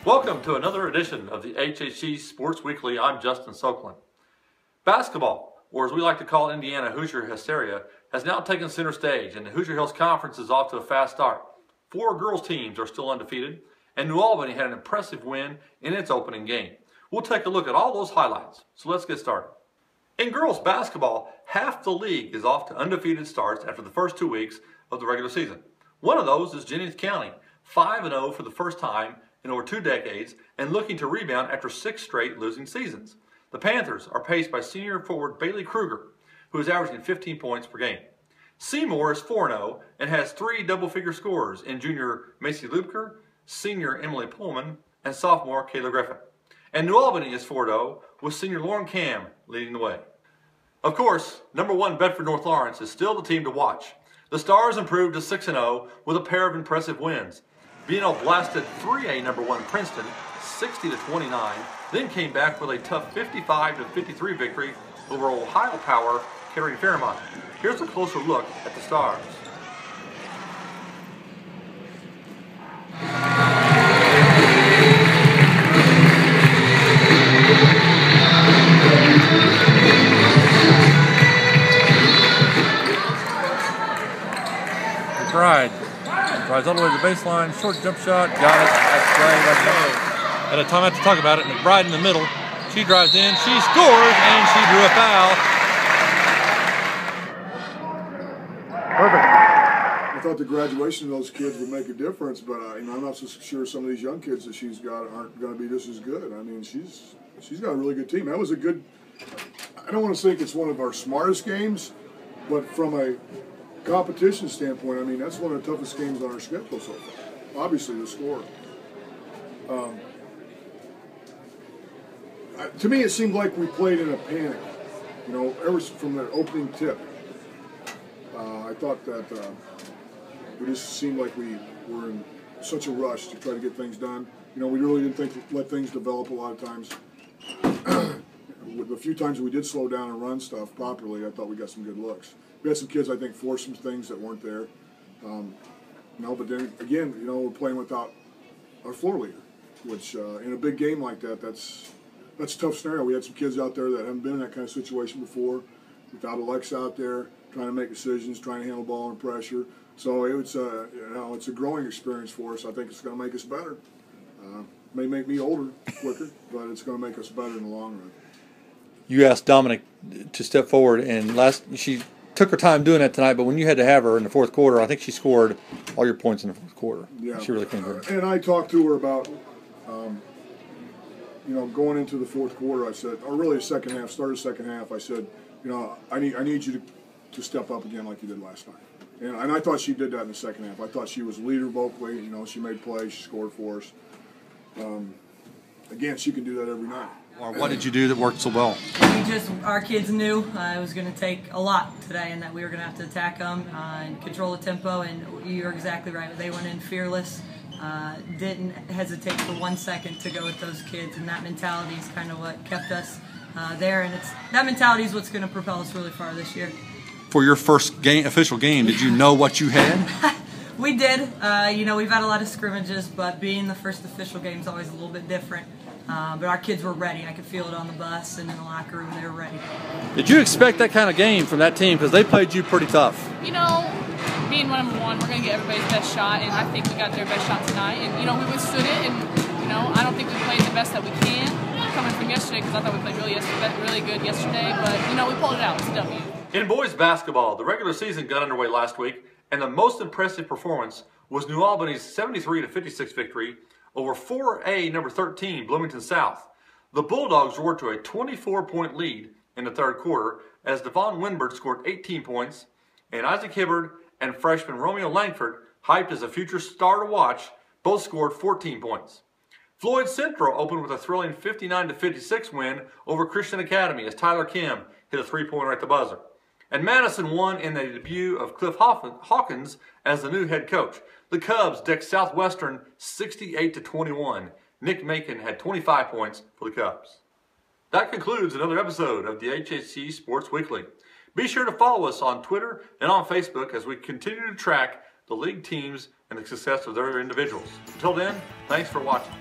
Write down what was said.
Welcome to another edition of the HHC Sports Weekly. I'm Justin Soklin. Basketball, or as we like to call Indiana, Hoosier Hysteria, has now taken center stage, and the Hoosier Hills Conference is off to a fast start. 4 girls teams are still undefeated, and New Albany had an impressive win in its opening game. We'll take a look at all those highlights, so let's get started. In girls basketball, half the league is off to undefeated starts after the first 2 weeks of the regular season. One of those is Jennings County, 5-0 for the first time in over 2 decades and looking to rebound after 6 straight losing seasons. The Panthers are paced by senior forward Bailey Kruger, who is averaging 15 points per game. Seymour is 4-0 and has 3 double-figure scorers in junior Macy Lubker, senior Emily Pullman, and sophomore Kayla Griffin. And New Albany is 4-0 with senior Lauren Cam leading the way. Of course, number 1 Bedford North Lawrence is still the team to watch. The Stars improved to 6-0 with a pair of impressive wins. BNL blasted 3A number 1 Princeton 60-29, then came back with a tough 55-53 victory over Ohio Power Kettering Fairmont. Here's a closer look at the Stars. Drives all the way to the baseline, short jump shot, got it. That's great. At a timeout to talk about it, McBride in the middle. She drives in, she scores, and she drew a foul. Perfect. I thought the graduation of those kids would make a difference, but I'm not so sure some of these young kids that she's got aren't going to be just as good. I mean, she's got a really good team. That was a good. I don't want to think it's one of our smartest games, but from a competition standpoint, I mean, that's one of the toughest games on our schedule so far. Obviously, the score. To me, it seemed like we played in a panic. You know, ever from the opening tip. I thought that we just seemed like we were in such a rush to try to get things done. You know, we really didn't think to let things develop a lot of times. With the few times we did slow down and run stuff properly, I thought we got some good looks. We had some kids, I think, force some things that weren't there. But then again, you know, we're playing without our floor leader, which in a big game like that, that's a tough scenario. We had some kids out there that haven't been in that kind of situation before, without Alexa out there trying to make decisions, trying to handle the ball under pressure. So it's a growing experience for us. I think it's going to make us better. May make me older quicker, but it's going to make us better in the long run. You asked Dominic to step forward, and she took her time doing that tonight, but when you had to have her in the fourth quarter, I think she scored all your points in the fourth quarter. Yeah. She really came through. And I talked to her about, going into the fourth quarter, I said, or really the second half, started the second half, I said, I need you to step up again like you did last night. And I thought she did that in the second half. I thought she was a leader vocally. She made plays, she scored for us. Again, she can do that every night. Or what did you do that worked so well? Our kids knew it was going to take a lot today, and that we were going to have to attack them and control the tempo. And you're exactly right. They went in fearless, didn't hesitate for 1 second to go with those kids, and that mentality is kind of what kept us there. And that mentality is what's going to propel us really far this year. For your first official game, did you know what you had? We did. We've had a lot of scrimmages, but being the first official game is always a little bit different. But our kids were ready. I could feel it on the bus and in the locker room. They were ready. Did you expect that kind of game from that team? Because they played you pretty tough. Being number 1, we're going to get everybody's best shot, and I think we got their best shot tonight. And, we withstood it, and, I don't think we played the best that we can coming from yesterday, because I thought we played really good yesterday. But, we pulled it out. It's a W. In boys basketball, the regular season got underway last week, and the most impressive performance was New Albany's 73-56 victory over 4A number 13 Bloomington South. The Bulldogs roared to a 24-point lead in the third quarter as Devon Winbird scored 18 points, and Isaac Hibbard and freshman Romeo Langford, hyped as a future star to watch, both scored 14 points. Floyd Central opened with a thrilling 59-56 win over Christian Academy as Tyler Kim hit a 3-pointer at the buzzer. And Madison won in the debut of Cliff Hawkins as the new head coach. The Cubs decked Southwestern 68-21. Nick Macon had 25 points for the Cubs. That concludes another episode of the HHC Sports Weekly. Be sure to follow us on Twitter and on Facebook as we continue to track the league teams and the success of their individuals. Until then, thanks for watching.